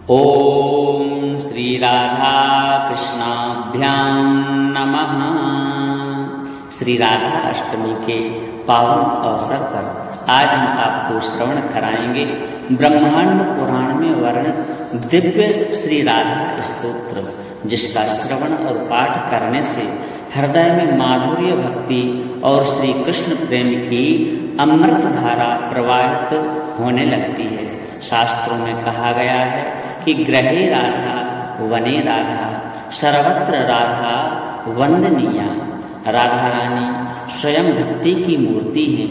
ओम श्री राधा कृष्णाभ्यां नमः। श्री राधा अष्टमी के पावन अवसर पर आज हम आपको श्रवण कराएंगे ब्रह्मांड पुराण में वर्णित दिव्य श्री राधा स्तोत्र, जिसका श्रवण और पाठ करने से हृदय में माधुर्य भक्ति और श्री कृष्ण प्रेम की अमृत धारा प्रवाहित होने लगती है। शास्त्रों में कहा गया है कि गृहे राधा वने राधा सर्वत्र राधा वंदनीया। राधा रानी स्वयं भक्ति की मूर्ति है,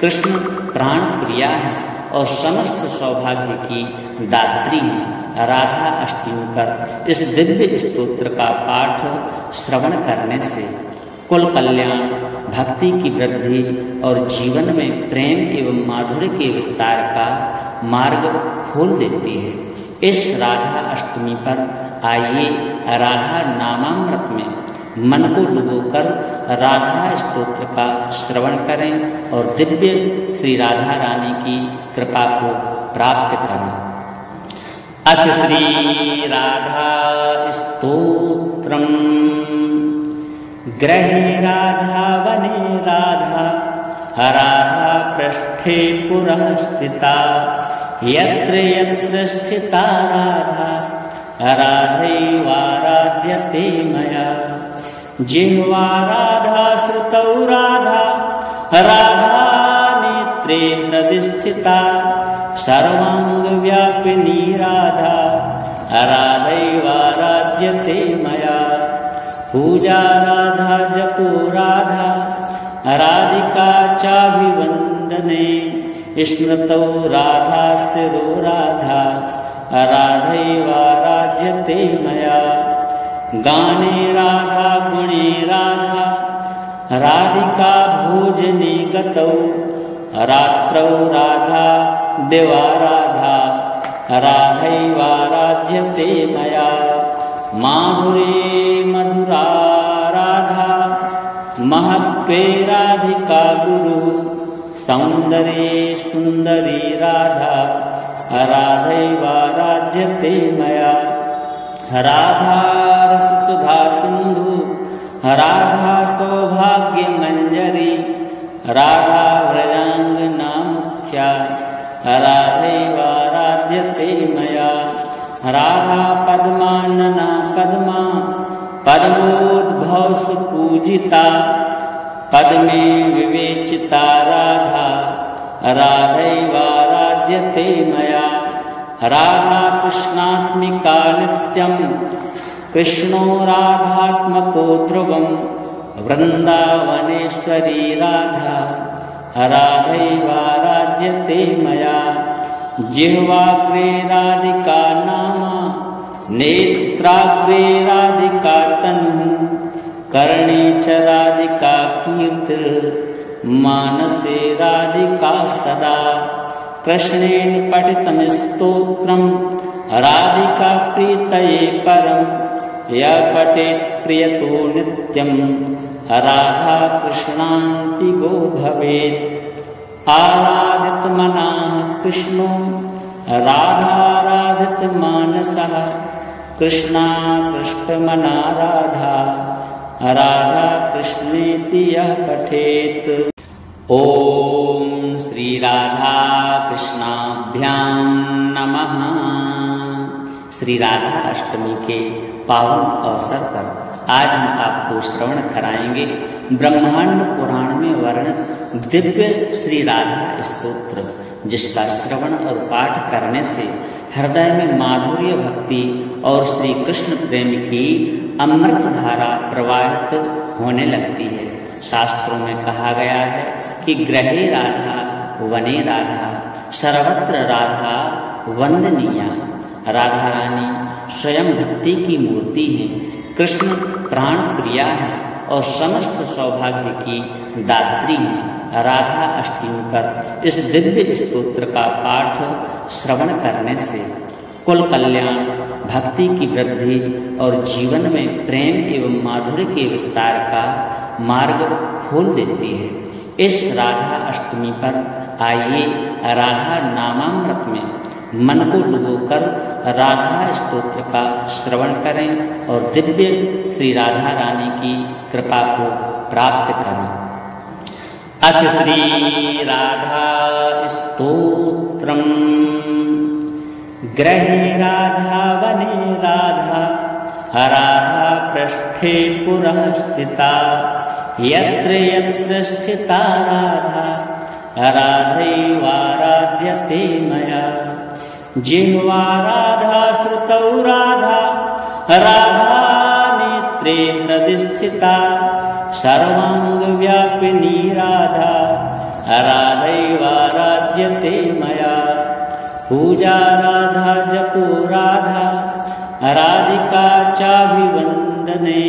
कृष्ण प्राण प्रिया है और समस्त सौभाग्य की दात्री है। राधा अष्टमी पर इस दिव्य स्तोत्र का पाठ श्रवण करने से कुल कल्याण, भक्ति की वृद्धि और जीवन में प्रेम एवं माधुर्य के विस्तार का मार्ग खोल देती है। इस राधा अष्टमी पर आइए राधा नामामृत में मन को डुबोकर राधा स्तोत्र का श्रवण करें और दिव्य श्री राधा रानी की कृपा को प्राप्त करें। अथ श्री राधा स्तोत्रम। गृहे राधा वने राधा राधा पृष्ठे पुरः स्थिता। यत्र यत्र स्थिता राधा राधैवाराध्यते मया। जिह्वा राधा श्रुतौ राधा राधा नेत्रे हृदि स्थिता। सर्वांग व्यापिनी राधा राधैवाराध्यते मया। पूजा राधा जपो राधा राधिका चाभिवंदने। स्मृतौ राधा शिरो राधा राधैवाराध्यते मया। गाने राधा गुणे राधा राधिका भोजने गतौ। रात्रौ राधा दिवा राधा राधैवाराध्यते मया। माधुरे मधुरा राधा महत्त्वे राधिका गुरु। सौंदर्ये सुंदरी राधा राधैवाराध्यते मया। राधा रस सुधा सिंधु राधा सौभाग्य मंजरी। राधा व्रजांगना मुख्या राधैवाराध्यते मया। राधा पद्मानना पद्मा पद्मोद्भव सुपूजिता। पद्मे विवेचिता राधा राधैवाराध्यते मया। राधा कृष्णात्मिका नित्यं कृष्णो राधात्मको ध्रुवं। वृंदावनेश्वरी राधा राधैवाराध्यते मया। जिह्वाग्रे राधिका नामा नेत्राग्रे राधिका तनु। कर्णे च राधिका कीर्ति मानसे राधिका सदा। कृष्णेन पठितं स्तोत्रं राधिका प्रीतये परं। यः पठेत् प्रियतो नित्यं राधा कृष्णान्तिको भवेत्। आराधित मनाः कृष्णो राधाराधित मानसः। कृष्णाकृष्टमना राधा राधा कृष्णेति यः पठेत्। ओम श्री राधा कृष्णाभ्यां नमः। श्री राधा अष्टमी के पावन अवसर पर आज हम आपको श्रवण कराएंगे ब्रह्मांड पुराण में वर्णित दिव्य श्री राधा स्तोत्र, जिसका श्रवण और पाठ करने से हृदय में माधुर्य भक्ति और श्री कृष्ण प्रेम की अमृत धारा प्रवाहित होने लगती है। शास्त्रों में कहा गया है कि गृहे राधा वने राधा सर्वत्र राधा वंदनीया। राधा रानी स्वयं भक्ति की मूर्ति है, कृष्ण प्राण प्रिया है और समस्त सौभाग्य की दात्री है। राधा अष्टमी पर इस दिव्य स्तोत्र का पाठ श्रवण करने से कुल कल्याण, भक्ति की वृद्धि और जीवन में प्रेम एवं माधुर्य के विस्तार का मार्ग खोल देती है। इस राधा अष्टमी पर आइए राधा नामामृत में मन को डुबोकर राधा स्तोत्र का श्रवण करें और दिव्य श्री राधा रानी की कृपा को प्राप्त करें। अथ श्री राधा स्तोत्रम। गृहे राधा वने राधा, राधा पृष्ठे पुरः स्थिता, यत्र यत्र स्थिता राधा, राधैवाराध्यते मया। जिह्वा राधा श्रुतौ राधा, राधा नेत्रे हृदि स्थिता, सर्वांगव्यापिनी राधा, राधैवाराध्यते मया। पूजा राधा जपो राधा, राधिका चाभिवन्दने,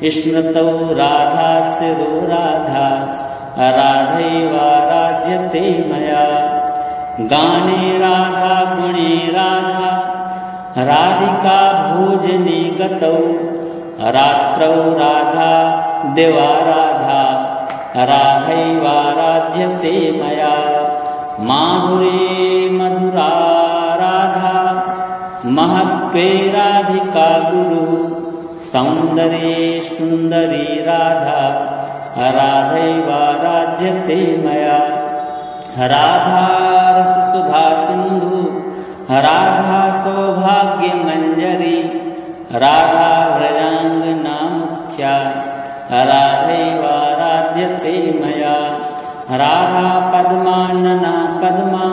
स्मृतौ राधा शिरो राधा, राधैवाराध्यते मया। गाने राधा गुणे राधा, राधिका भोजने गतौ, रात्रौ राधा दिवा राधा, राधैवाराध्यते मया। माधुरे मधुरा राधा, महत्त्वे राधिका गुरु, सौन्दर्ये सुन्दरी राधा, राधैवाराध्यते मया। राधा रस सुधा सिंधु, राधा सौभाग्य मंजरी, राधा व्रजांगना मुख्या, राधैवाराध्यते मया। राधा पद्मानना पद्मा,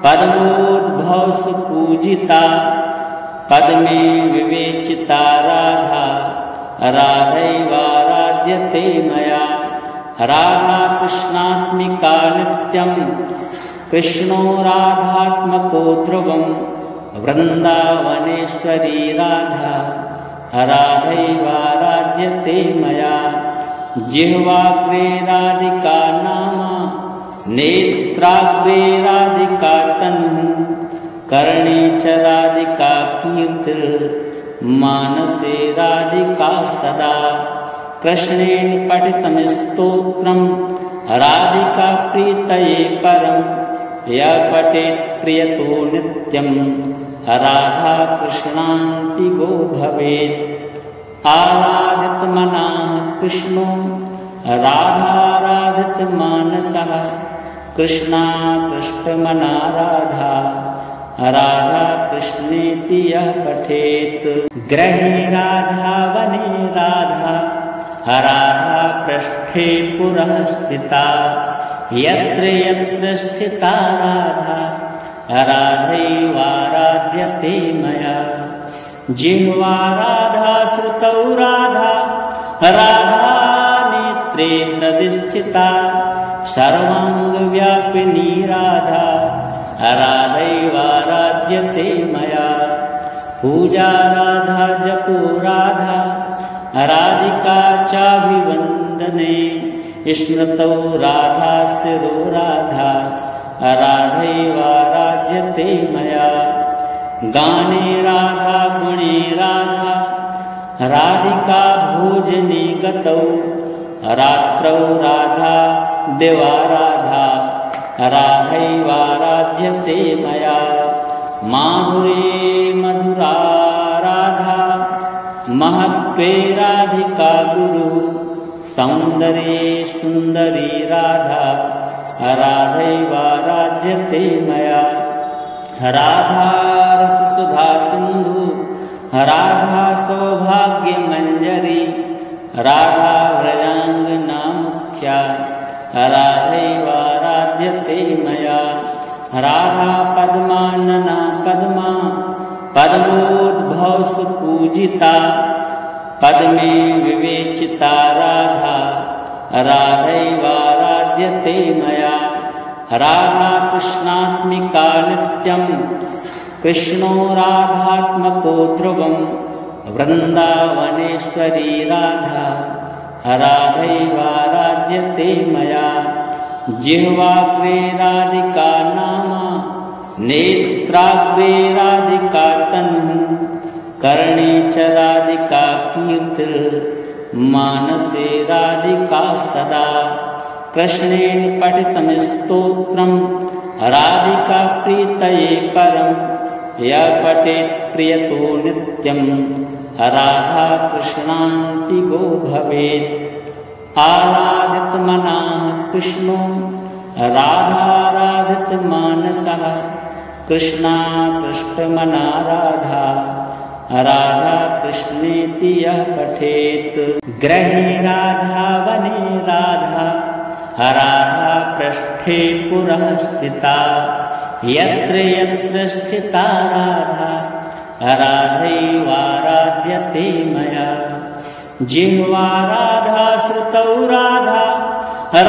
पद्मोद्भव सुपूजिता, पद्मे विवेचिता राधा, राधैवाराध्यते मया। राधा कृष्णात्मिका नित्यं, कृष्णो राधात्मको ध्रुवं, वृन्दावनेश्वरी राधा, राधैवाराध्यते मया। जिह्वाग्रे राधिका नाम, नेत्राग्रे राधिका तनुः, कर्णे च राधिका कीर्तिर्, मानसे राधिका सदा। कृष्णेन पठितं स्तोत्रं, राधिका प्रीतये परं, यः पठेत् प्रियतो नित्यं, राधा कृष्णान्तिको भवेत्। आराधित मनाः कृष्णो, राधाराधित मानसः, कृष्णाकृष्टमना राधा, राधा कृष्णेति यः पठेत्। गृहे राधा वने राधा, राधा पृष्ठे पुरः स्थिता, यत्र यत्र स्थिता राधा, राधैवाराध्यते मया। जिह्वा राधा श्रुतौ राधा, राधा नेत्रे हृदि स्थिता, सर्वांगव्यापिनी राधा, राधैवाराध्यते मया। पूजा राधा जपो राधा, राधिका चाभिवन्दने, स्मृतौ राधा शिरो राधा, राधैवाराध्यते मया। गाने राधा गुणे राधा, राधिका भोजने गतौ, रात्रौ राधा दिवा राधा, राधैवाराध्यते मया। माधुरे मधुरा राधा, महत्त्वे राधिका गुरु, सौन्दर्ये सुन्दरी राधा, राधैवाराध्यते मया। राधा रस सुधा सिंधु, राधा सौभाग्य मंजरी, राधा व्रजांगना मुख्या, राधैवाराध्यते मया। राधा पद्मानना पद्मा, पद्मोद्भव सुपूजिता, पद्मे विवेचिता राधा, राधैवाराध्यते मया। राधा कृष्णात्मिका नित्यं, कृष्णो राधात्मको ध्रुवं, वृन्दावनेश्वरी राधा, राधैवाराध्यते मया। जिह्वाग्रे राधिका नाम, नेत्राग्रे राधिका तनुः, कर्णे च राधिका कीर्तिर्, मानसे राधिका सदा। कृष्णेन पठितं स्तोत्रं, राधिका प्रीतये परं यः पठेत् प्रियतो नित्यं राधा कृष्णान्तिको भवेत्। आराधितमनः कृष्णो राधाराधितमानसः कृष्णाकृष्टमना राधा राधा कृष्णेति यः पठेत्। गृहे राधा वने राधा राधा पृष्ठे पुरः स्थिता यत्र यत्र स्थिता राधा राधैवाराध्यते मया। जिह्वा राधा श्रुतौ राधा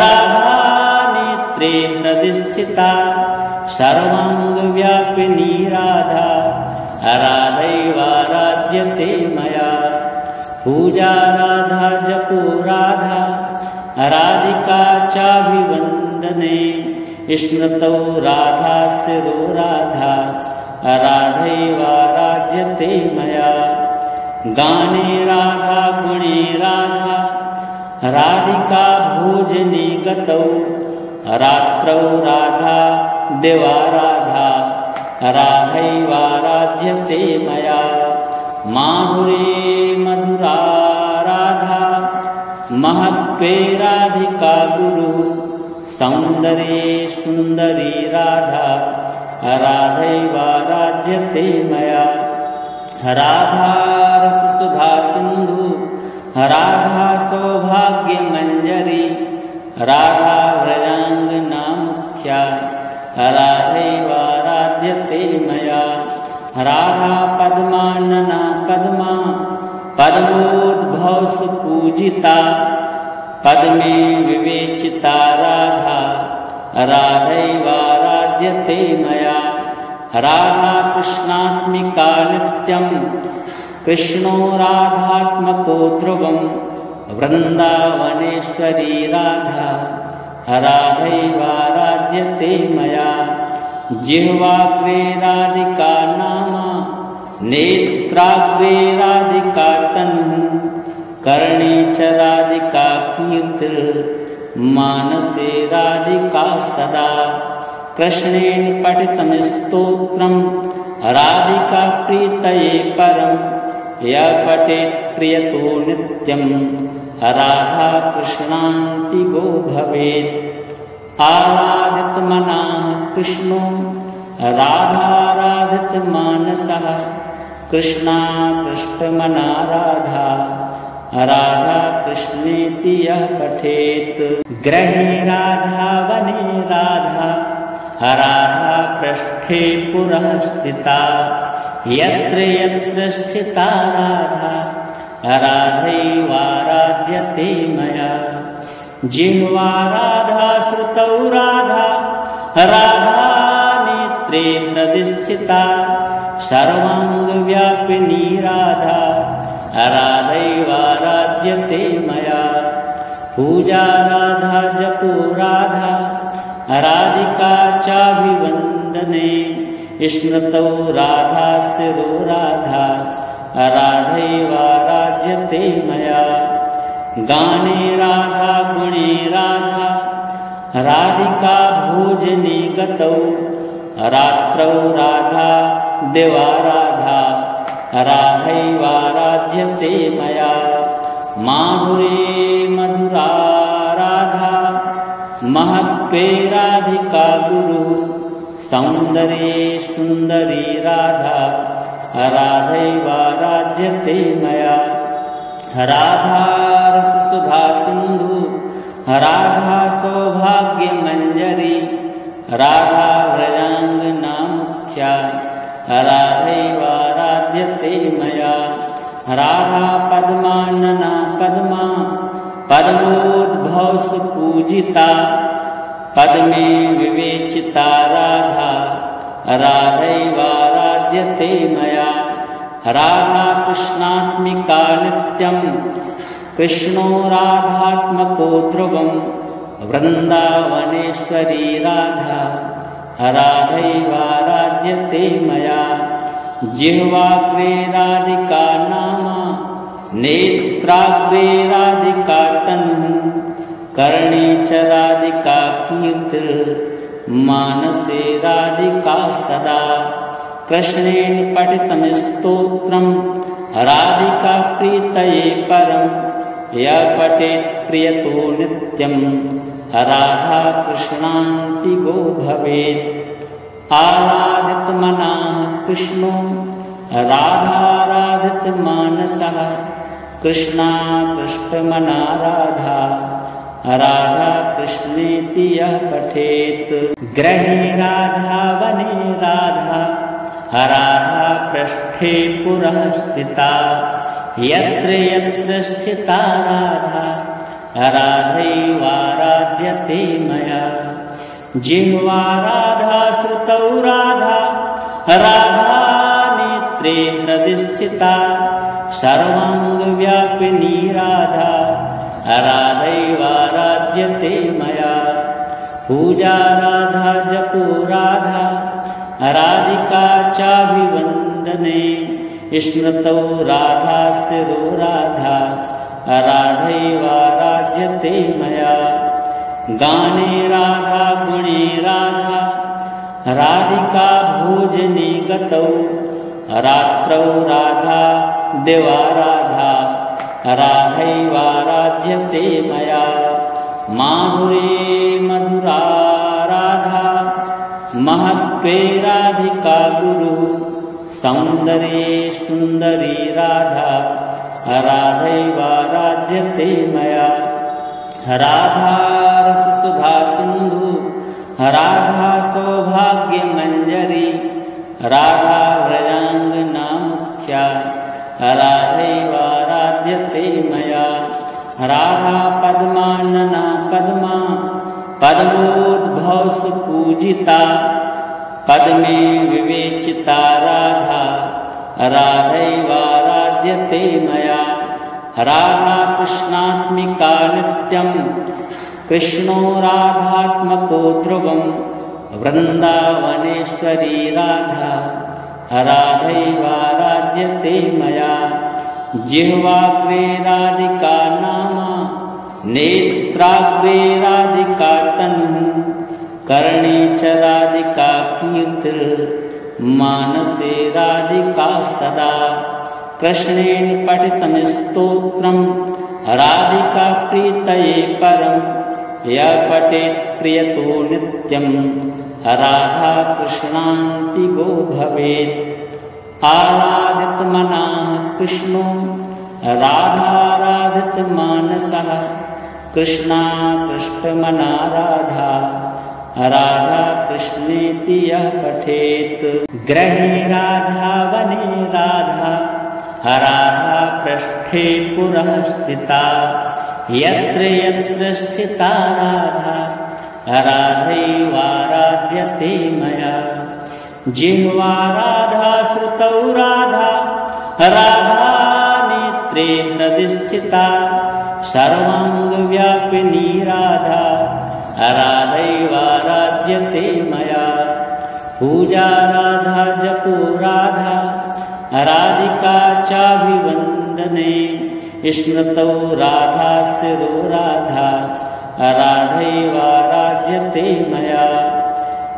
राधा नेत्रे हृदि स्थिता सर्वाङ्गव्यापिनी राधा राधैवाराध्यते मया। पूजा राधा जपो राधा राधिका चाभिवन्दने स्मृतौ राधा शिरो राधा राधैवाराध्यते मया। गाने राधा गुणे राधा राधिका भोजने गतौ रात्रौ राधा दिवा राधा राधैवाराध्यते मया। माधुरे मधुरा राधा महत्त्वे राधिका गुरु सौन्दर्ये सुन्दरी राधा राधैवाराध्यते मया। राधा रस सुधा सिंधु राधा सौभाग्य मंजरी राधा व्रजांगना मुख्या राधैवाराध्यते मया। राधा पद्मानना पद्मा पद्मोद्भव सुपूजिता पद्मे विवेचिता राधा राधैवाराध्यते मया। राधा कृष्णात्मिका नित्यं कृष्णो राधात्मको ध्रुवं वृन्दावनेश्वरी राधा राधैवाराध्यते मया। जिह्वाग्रे राधिका नाम नेत्राग्रे राधिका तनुः कर्णे च राधिका कीर्तिर्मानसे राधिका सदा। कृष्णेन पठितं स्तोत्रं राधिका प्रीतये परं यः पठेत् प्रियतो नित्यं राधा कृष्णान्तिको भवेत्। आराधितमनः कृष्णो राधाराधितमानसः कृष्णाकृष्टमना राधा राधा कृष्णेति यः पठेत्। गृहे राधा वने राधा राधा पृष्ठे पुरः स्थिता यत्र यत्र स्थिता राधा राधैवाराध्यते मया। जिह्वा राधा श्रुतौ राधा राधा नेत्रे हृदि स्थिता सर्वाङ्गव्यापिनी राधा राधैवाराध्यते मया। पूजा राधा जपो राधा राधिका चाभिवन्दने स्मृतौ राधा शिरो राधा राधैवाराध्यते मया। गाने राधा गुणे राधा राधिका भोजने गतौ रात्रौ राधा दिवा राधा राधैवाराध्यते मया। माधुरे मधुरा राधा महत्त्वे राधिका गुरु सौन्दर्ये सुन्दरी राधा राधैवाराध्यते मया। राधा रस सुधा सिंधु राधा सौभाग्य मंजरी राधा व्रजांगना मुख्या राधैवाराध्यते मया। राधा पद्मानना पद्मा पद्मोद्भव सुपूजिता पद्मे विवेचिता राधा राधैवाराध्यते मया। राधा कृष्णात्मिका नित्यं कृष्णो राधात्मको ध्रुवं वृन्दावनेश्वरी राधा राधैवाराध्यते मया। जिह्वाग्रे राधिका नाम नेत्राग्रे राधिका तनुः कर्णे च राधिका मानसे राधिका सदा। कृष्णेन पठितं स्तोत्रं राधिका प्रीतये परं। यः पठेत् प्रियतो नित्यं राधा कृष्णान्तिको भवेत्। आराधितमनः कृष्णो राधाराधितमानसः। कृष्णाकृष्टमना राधा राधा कृष्णेति यः पठेत्। गृहे राधा वने राधा राधा पृष्ठे पुरः स्थिता। यत्र यत्र स्थिता राधा राधैवाराध्यते मया। जिह्वा राधा श्रुतौ राधा राधा नेत्रे हृदि स्थिता। सर्वाङ्गव्यापिनी राधा राधैवाराध्यते मया। पूजा राधा जपो राधा राधिका चाभिवन्दने। स्मृतौ राधा शिरो राधा राधैवाराध्यते मया। गाने राधा गुणे राधा राधिका भोजने गतौ। रात्रौ राधा दिवा राधा राधैवाराध्यते मया। माधुरे मधुरा राधा महत्त्वे राधिका गुरुः। सौन्दर्ये सुन्दरी राधा राधैवाराध्यते मया। राधा रससुधा सिन्धु राधा सौभाग्यमञ्जरी। राधा व्रजाङ्गना मुख्या राधैवाराध्यते मया। राधा पद्मानना पद्मा पद्मोद्भव सुपूजिता। पद्मे विवेचिता राधा राधैवाराध्यते मया। राधा कृष्णात्मिका नित्यं कृष्णो राधात्मको ध्रुवं। वृन्दावनेश्वरी राधा राधैवाराध्यते मया। जिह्वाग्रे राधिका नाम नेत्राग्रे राधिका तनुः। कर्णे च राधिका कीर्तिर्मानसे राधिका सदा। कृष्णेन पठितं स्तोत्रं राधिका प्रीतये परं। यः पठेत् प्रियतो नित्यं राधा कृष्णान्तिको भवेत्। आराधितमनः कृष्णो राधाराधितमानसः। कृष्णाकृष्टमना राधा राधा कृष्णेति यः पठेत्। गृहे राधा वने राधा राधा पृष्ठे पुरः स्थिता। यत्र यत्र स्थिता राधा राधैवाराध्यते मया। जिह्वा राधा श्रुतौ राधा राधा नेत्रे हृदि स्थिता। सर्वाङ्गव्यापिनी राधा राधैवाराध्यते मया। पूजा राधा जपो राधा राधिका चाभिवन्दने। स्मृतौ राधा शिरो राधा राधैवाराध्यते मया।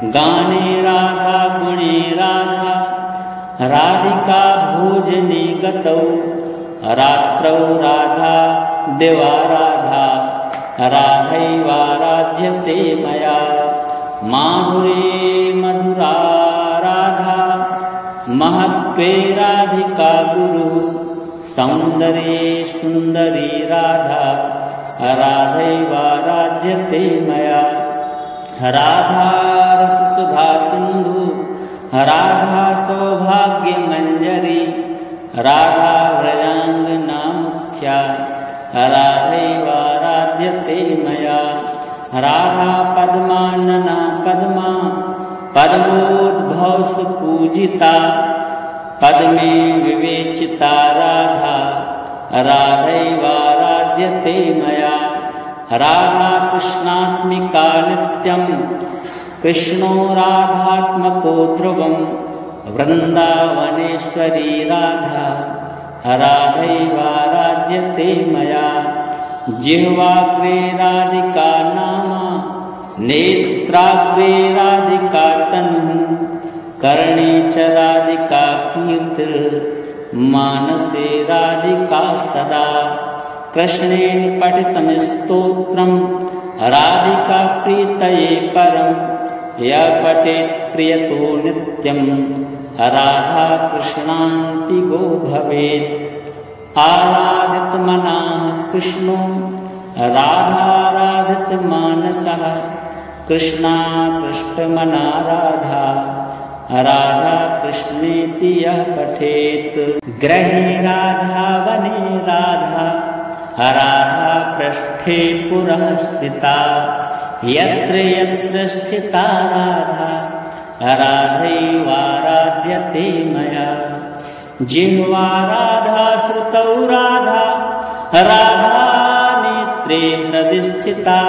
गाने राधा गुणे राधा राधिका भोजने गतौ। रात्रौ राधा दिवा राधा राधैवाराध्यते मया। माधुरे मधुरा राधा महत्त्वे राधिका गुरुः। सौन्दर्ये सुन्दरी राधा राधैवाराध्यते मया। राधा रससुधा सिन्धु राधा सौभाग्यमञ्जरी। राधा व्रजाङ्गना मुख्या राधैवाराध्यते मया। राधा पद्मानना पद्मा पद्मोद्भव सुपूजिता। पद्मे विवेचिता राधा राधैवाराध्यते मया। राधा कृष्णात्मिका नित्यं कृष्णो राधात्मको ध्रुवं। वृन्दावनेश्वरी राधा राधैवाराध्यते मया। जिह्वाग्रे राधिका नाम नेत्र नेत्राग्रे राधिका तनुः कर्णे च राधिका कीर्तिर् मानसे राधिका सदा। कृष्णेन पठितं स्तोत्रं राधिका प्रीतये परं यः पठेत् प्रियतो नित्यं राधा कृष्णान्तिगो भवेत्। आराधितमनः कृष्णो राधाराधितमानसः कृष्णाकृष्टमना राधा राधा कृष्णेति यः पठेत्। गृहे राधा वने राधा राधा पृष्ठे पुरः स्थिता यत्र यत्र स्थिता राधा राधैवाराध्यते मया। जिह्वा राधा श्रुतौ राधा राधा नेत्रे हृदि स्थिता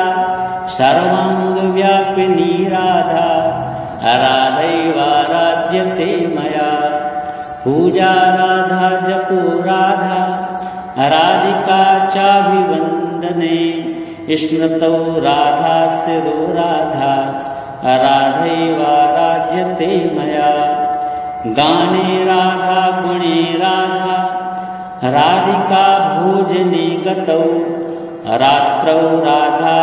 सर्वाङ्गव्यापिनी राधा राधैवाराध्यते मया। पूजा राधा जपो राधा राधिका चाभिवन्दने स्मृतौ राधा शिरो राधा राधैवाराध्यते मया। गाने राधा गुणे राधा राधिका भोजने गतौ रात्रौ राधा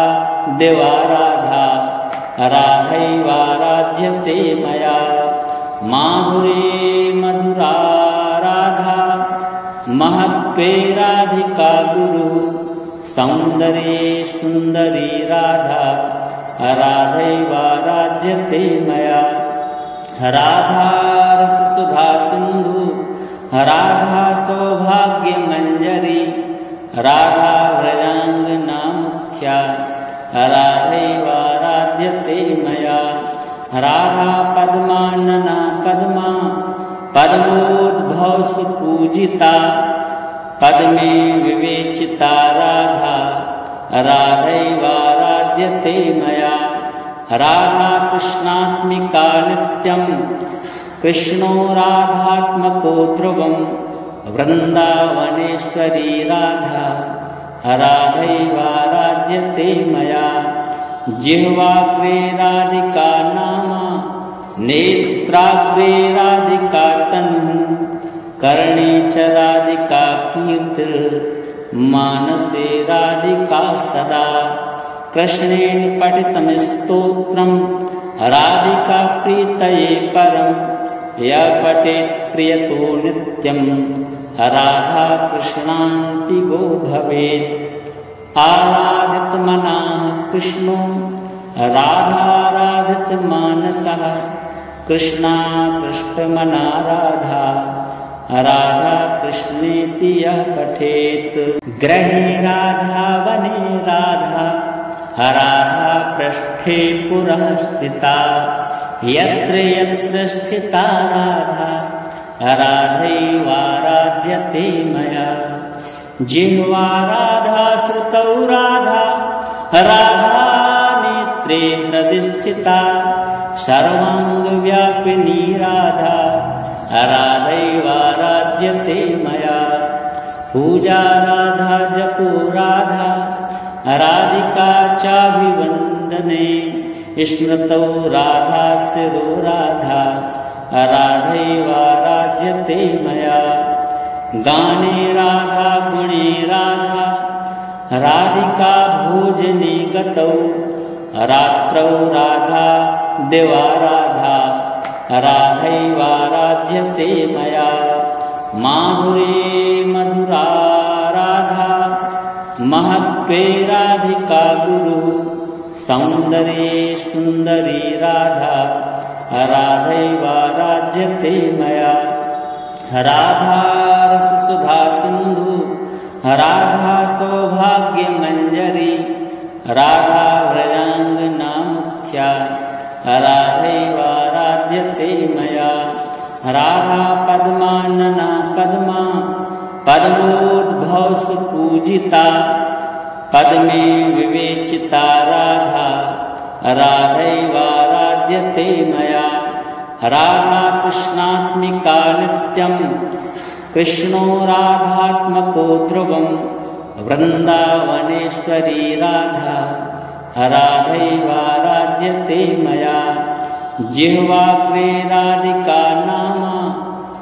दिवा राधा राधैवाराध्यते मया। माधुरे मधुरा राधा महत्त्वे राधिका गुरु सौन्दर्ये सुन्दरी राधा राधैवाराध्यते मया। राधा रस सुधा सिंधु राधा सौभाग्य मंजरी राधा व्रजांगना मुख्या राधैवाराध्यते मया। राधा पद्मानना पद्मा पद्मोद्भव सुपूजिता पद्मे विवेचिता राधा राधैवाराध्यते मया। राधा कृष्णात्मिका नित्यं कृष्णो राधात्मको ध्रुवं वृन्दावनेश्वरी राधा राधैवाराध्यते मया। जिह्वाग्रे राधिका नाम नेत्राग्रे राधिका तनुः कर्णे च राधिका कीर्तिर् मानसे राधिका सदा। कृष्णेन पठितं स्तोत्रं राधिका प्रीतये परं यः पठेत् प्रियतो नित्यं राधा कृष्णान्तिगो भवेत्। आराधितमनः कृष्णो राधाराधितमानसः कृष्णाकृष्टमना राधा राधा कृष्णेति यः पठेत्। गृहे राधा वने राधा राधा पृष्ठे पुरः स्थिता यत्र यत्र स्थिता राधा राधैवाराध्यते मया। जिह्वा राधा श्रुतौ राधा राधा नेत्रे हृदि स्थिता सर्वाङ्गव्यापिनी राधा राधैवाराध्यते मया। पूजा राधा जपो राधा राधिका चाभिवन्दने स्मृतौ राधा शिरो राधा राधैवाराध्यते मया। गाने राधा गुणे राधा राधिका भोजने गतौ रात्रौ राधा दिवा राधा राधैवाराध्यते मया। माधुरे मधुरा राधा महत्त्वे राधिका गुरु सौन्दर्ये सुन्दरी राधा राधैवाराध्यते मया। राधा रस सुधा सिंधु राधा सौभाग्य मंजरी राधा व्रजांगना मुख्या राधैवाराध्यते मया। राधा पद्मानना पद्मा पद्मोद्भव सुपूजिता पद्मे विवेचिता राधा राधैवाराध्यते मया। राधा कृष्णात्मिका नित्यं कृष्णो राधात्मको ध्रुवं वृन्दावनेश्वरी राधा राधैवाराध्यते मया। जिह्वाग्रे राधिका नाम,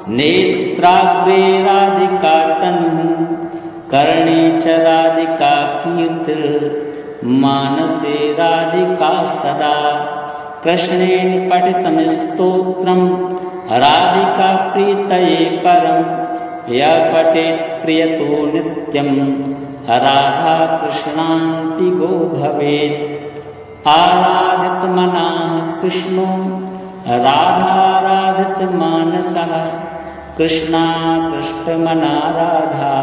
नेत्राग्रे राधिका तनुः, कर्णे च राधिका कीर्तिर्, मानसे राधिका सदा। कृष्णेन पठितं स्तोत्रं राधिका प्रीतये परं, यः पठेत् प्रियतो नित्यं, राधा कृष्णान्तिको भवेत्। आराधितमनः कृष्णो राधाराधितमानसः, कृष्णाकृष्टमना राधा,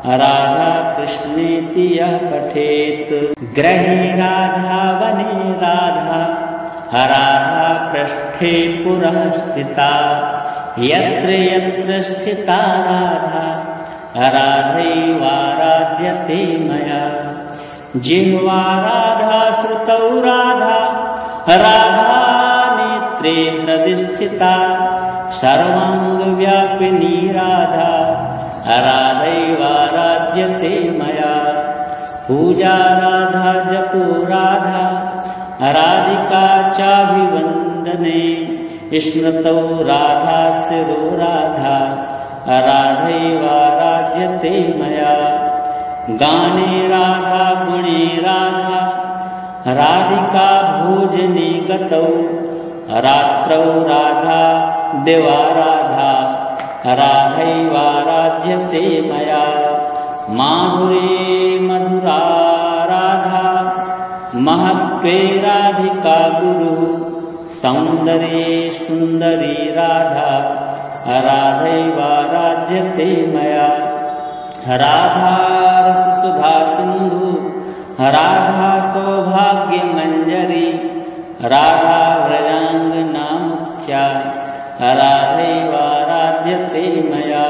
राधा कृष्णेति यः पठेत्। गृहे राधा वने राधा, राधा पृष्ठे पुरः स्थिता, यत्र यत्र स्थिता राधा, राधैवाराध्यते मया। जिह्वा राधा श्रुतौ राधा, राधा नेत्रे हृदि स्थिता, सर्वाङ्गव्यापिनी राधा, राधैवाराध्यते मया। पूजा राधा जपो राधा, राधिका चाभिवन्दने, स्मृतौ राधा शिरो राधा, राधैवाराध्यते मया। गाने राधा गुणे राधा, राधिका भोजने गतौ, रात्रौ राधा दिवा राधा, राधैवाराध्यते मया। माधुरे मधुरा राधा, महत्त्वे राधिका गुरुः, सौन्दर्ये सुन्दरी राधा, राधैवाराध्यते मया। राधा रस सुधा सिन्धु, राधा सौभाग्य मंजरी, राधा व्रजांगना मुख्या, राधैवाराध्यते मया।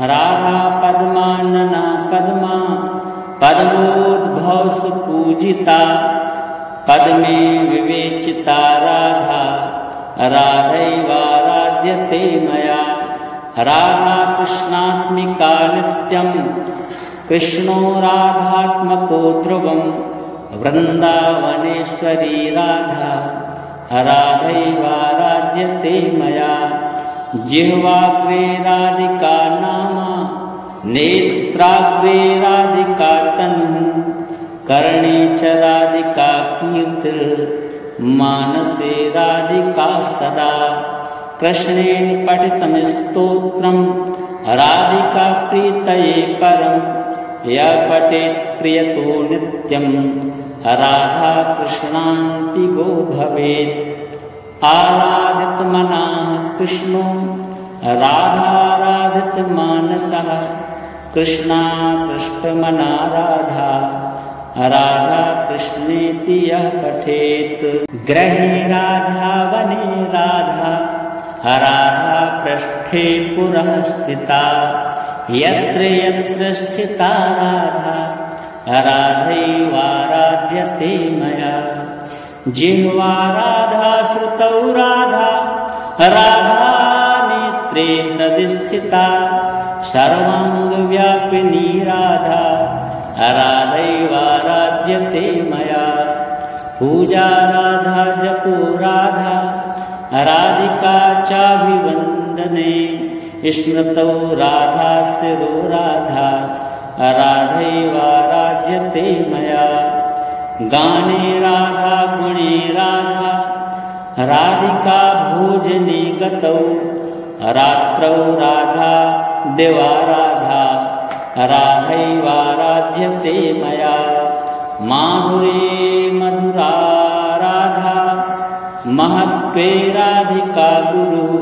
राधा पद्मानना पद्मा, पद्मोद्भव सुपूजिता, पद्मे विवेचिता राधा, राधैवाराध्यते मया। राधा कृष्णात्मिका नित्यं, कृष्णो राधात्मको ध्रुवं, वृन्दावनेश्वरी राधा, राधैवाराध्यते मया। जिह्वाग्रे राधिका नाम, नेत्राग्रे राधिका तनुः, कर्णे च राधिका कीर्तिर्, मानसे राधिका सदा। कृष्णेन पठितं स्तोत्रं राधिका प्रीतये परं, यः पठेत् प्रियतो नित्यं, राधा कृष्णान्तिको भवेत्। आराधितमनः कृष्णो राधाराधितमानसः, कृष्णाकृष्टमना राधा, राधा कृष्णेति यः पठेत्। गृहे राधा वने राधा, राधा पृष्ठे पुरः स्थिता, यत्र यत्र स्थिता राधा, राधैवाराध्यते मया। जिह्वा राधा श्रुतौ राधा, राधा नेत्रे हृदि स्थिता, सर्वाङ्गव्यापिनी राधा, राधैवाराध्यते मया। पूजा राधा जपो राधा, राधिका चाभिवन्दने, स्मृतौ राधा शिरो राधा, राधैवाराध्यते मया। गाने राधा गुणे राधा, राधिका भोजने गतौ, रात्रौ राधा दिवा राधा, राधैवाराध्यते मया। माधुरे मधुरा राधा, महत्त्वे राधिका गुरुः,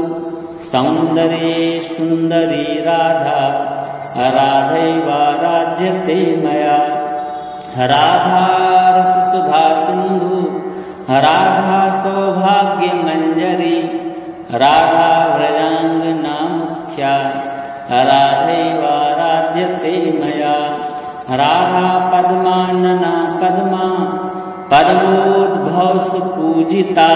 सौन्दर्ये सुन्दरी राधा, राधैवाराध्यते मया। राधा रस सुधा सिन्धु, राधा सौभाग्य मंजरी, राधा व्रजांगना मुख्या, राधैवाराध्यते मया। राधा पद्मानना पद्मा, पद्मोद्भव सुपूजिता,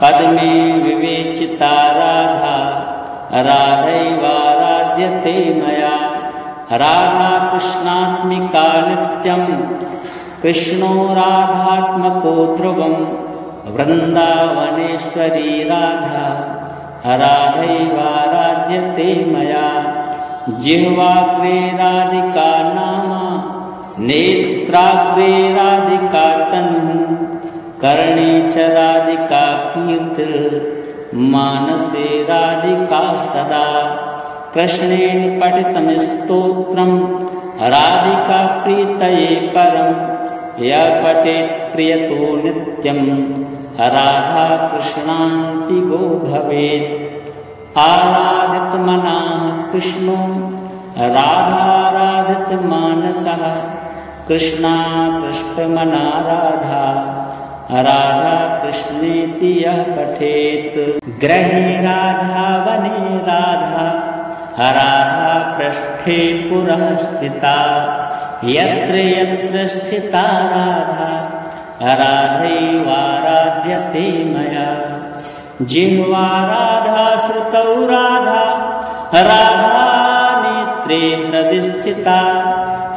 पद्मे विवेचिता राधा, राधैवाराध्यते मया। राधा कृष्णात्मिका नित्यं, कृष्णो राधात्मको ध्रुवं वृन्दावनेश्वरी राधा राधैवाराध्यते मया जिह्वाग्रे राधिका नाम नेत्राग्रे राधिका तनुः कर्णे च राधिका कीर्तिर् मानसे राधिका सदा कृष्णेन पठितं स्तोत्रं राधिका प्रीतये परं यः पठेत् प्रियतो नित्यं राधा कृष्णान्तिको भवेत् आराधितमनः कृष्णो राधाराधितमानसः कृष्णाकृष्टमना राधा राधा कृष्णेति यः पठेत् गृहे राधा वने राधा राधा पृष्ठे पुरः स्थिता यत्र यत्र स्थिता राधा राधैवाराध्यते मया जिह्वा राधा श्रुतौ राधा राधा नेत्रे हृदि स्थिता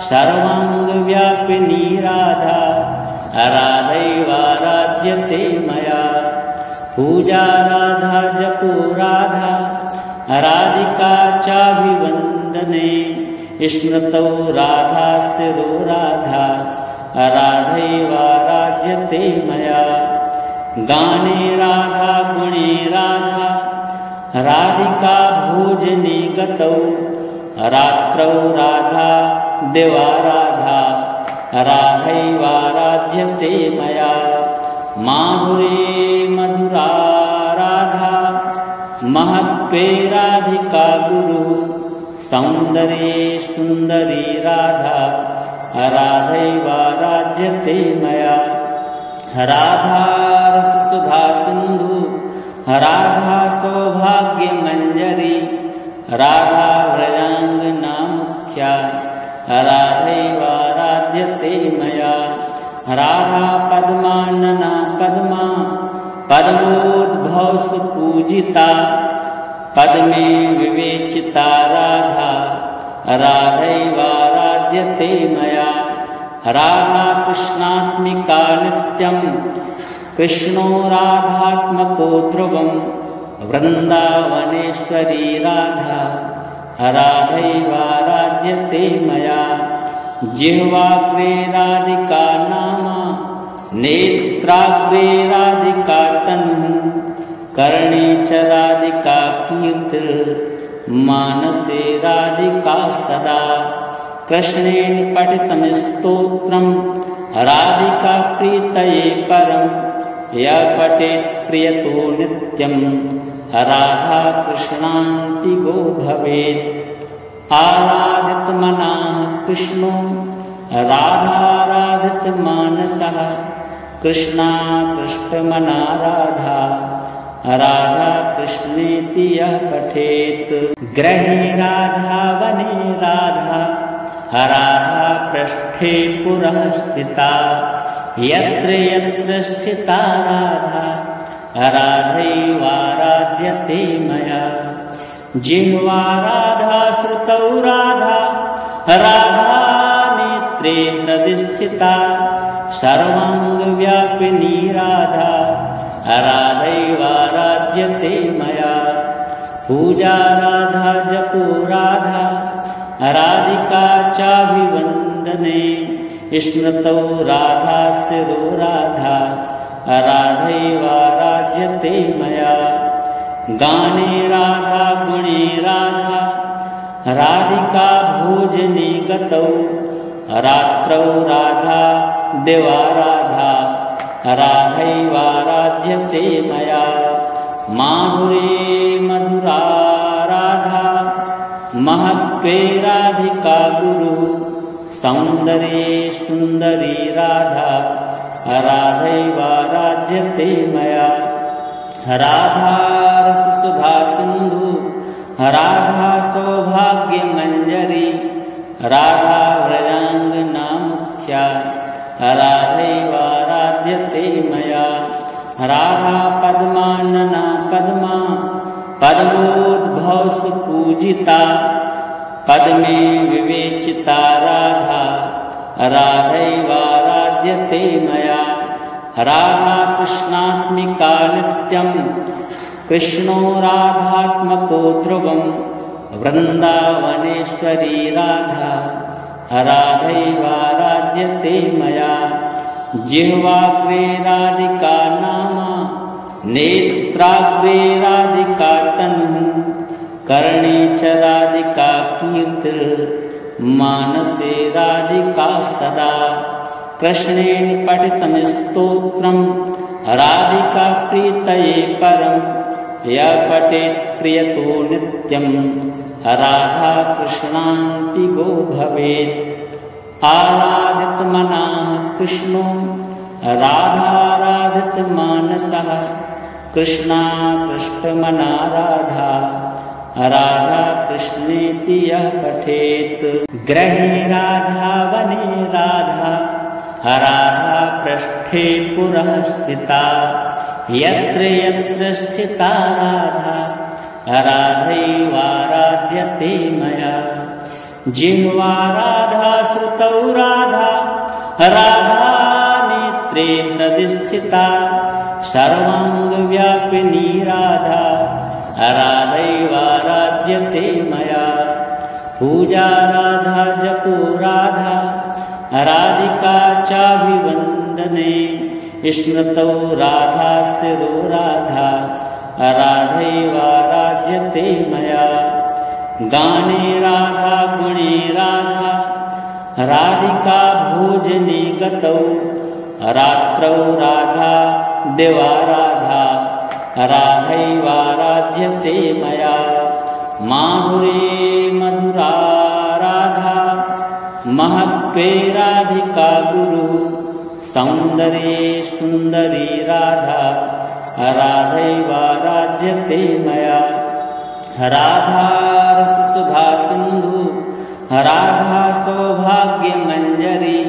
सर्वाङ्गव्यापिनी राधा राधैवाराध्यते मया पूजा राधा जपो राधा राधिका चाभिवन्दने स्मृतौ राधा शिरो राधा राधैवाराध्यते मया गाने राधा गुणे राधा राधिका भोजने गतौ रात्रौ राधा दिवा राधा राधैवाराध्यते मया माधुरे मधुरा राधा महत्त्वे राधिका गुरु सौन्दर्ये सुन्दरी राधा राधैवाराध्यते मया राधा रससुधा सिन्धु राधा सौभाग्यमञ्जरी राधा व्रजाङ्गना मुख्या राधैवाराध्यते मया राधा पद्मानना पद्मा पद्मोद्भव सुपूजिता पद्मे विवेचिता राधा राधैवाराध्यते मया राधा कृष्णात्मिका नित्यं कृष्णो राधात्मको ध्रुवं वृन्दावनेश्वरी राधा राधैवाराध्यते मया जिह्वाग्रे राधिका नाम नेत्राग्रे राधिका तनुः कर्णे च राधिका कीर्तिर् मानसे राधिका सदा कृष्णेन पठितं स्तोत्रं राधिका प्रीतये परं यः पठेत् प्रियतो नित्यं राधा कृष्णान्तिको भवेत् आराधितमनः कृष्णो राधाराधितमानसः कृष्णाकृष्टमना राधा राधा कृष्णेति यः पठेत् गृहे राधा वने राधा राधा पृष्ठे पुरः स्थिता यत्र यत्र स्थिता राधा राधैवाराध्यते मया जिह्वा राधा श्रुतौ राधा राधा नेत्रे हृदि स्थिता सर्वाङ्गव्यापिनी राधा राधैवाराध्यते मया पूजा राधा जपो राधा राधिका चाभिवन्दने स्मृतौ राधा शिरो राधा राधैवाराध्यते मया गाने राधा गुणे राधा राधिका भोजने गतौ रात्रौ राधा दिवा राधा राधैवाराध्यते मया माधुरे मधुरा राधा महत्त्वे राधिका गुरु सौन्दर्ये सुन्दरी राधा राधैवाराध्यते मया राधा रससुधा सिन्धु राधा सौभाग्यमञ्जरी राधा व्रजाङ्गना मुख्या राधैवाराध्यते मया राधा पद्मानना पद्मा पद्मोद्भव सुपूजिता पद्मे विवेचिता राधा राधैवाराध्यते राधाराधाराध्यते मया राधा कृष्णात्मिका नित्यं कृष्णो राधात्मको ध्रुवं वृन्दावनेश्वरी राधा राधैवाराध्यते मया जिह्वाग्रे राधिका नाम नेत्राग्रे राधिका तनुः कर्णे च राधिका कीर्तिर् मानसे राधिका सदा कृष्णेन पठितं स्तोत्रं राधिका प्रीतये परं यः पठेत् प्रियतो नित्यं राधा कृष्णान्तिगो भवेत् आराधितमनः कृष्णो राधाराधितमानसः कृष्णाकृष्टमना राधा राधा कृष्णेति यः पठेत् गृहे राधा वने राधा राधा पृष्ठे पुरः स्थिता यत्र यत्र स्थिता राधा राधैवाराध्यते मया जिह्वा राधा श्रुतौ राधा राधा नेत्रे हृदि स्थिता सर्वाङ्गव्यापिनी राधा राधैवाराध्यते मया पूजा राधा जपो राधा राधिका चाभिवन्दने स्मृतौ राधा शिरो राधा राधैवाराध्यते मया गाने राधा गुणे राधा राधिका भोजने गतौ रात्रौ राधा दिवा राधा राधैवाराध्यते मया माधुरे मधुरा राधा महत्त्वे राधिका गुरु सौन्दर्ये सुन्दरी राधा राधैवाराध्यते मया राधा रस सुधा सिंधु राधा सौभाग्य मंजरी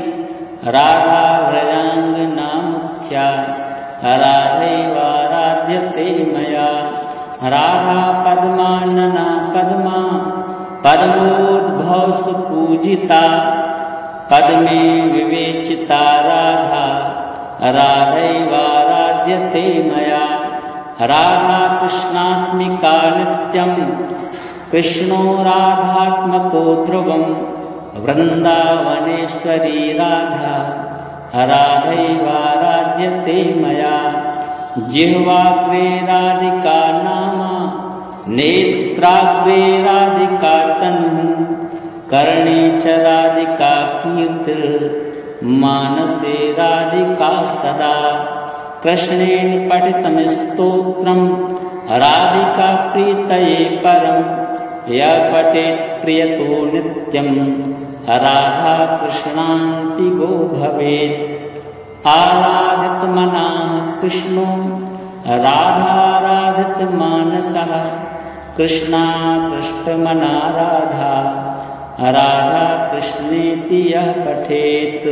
राधा व्रजांगना मुख्या राधैवाराध्यते मया राधा पद्मानना पद्मा पद्मोद्भव सुपूजिता पद्मे विवेचिता राधा राधैवाराध्यते मया राधा कृष्णात्मिका नित्यं कृष्णो राधात्मको ध्रुवं वृन्दावनेश्वरी राधा राधैवाराध्यते मया जिह्वाग्रे राधिका नाम नेत्राग्रे राधिका तनुः कर्णे च राधिका कीर्तिर् मानसे राधिका सदा कृष्णेन पठितं स्तोत्रं राधिका प्रीतये परं यः पठेत् प्रियतो नित्यं राधा कृष्णान्तिगो भवेत् आराधितमनः कृष्णो राधाराधितमानसः कृष्णाकृष्टमना राधा राधा कृष्णेति यः पठेत्।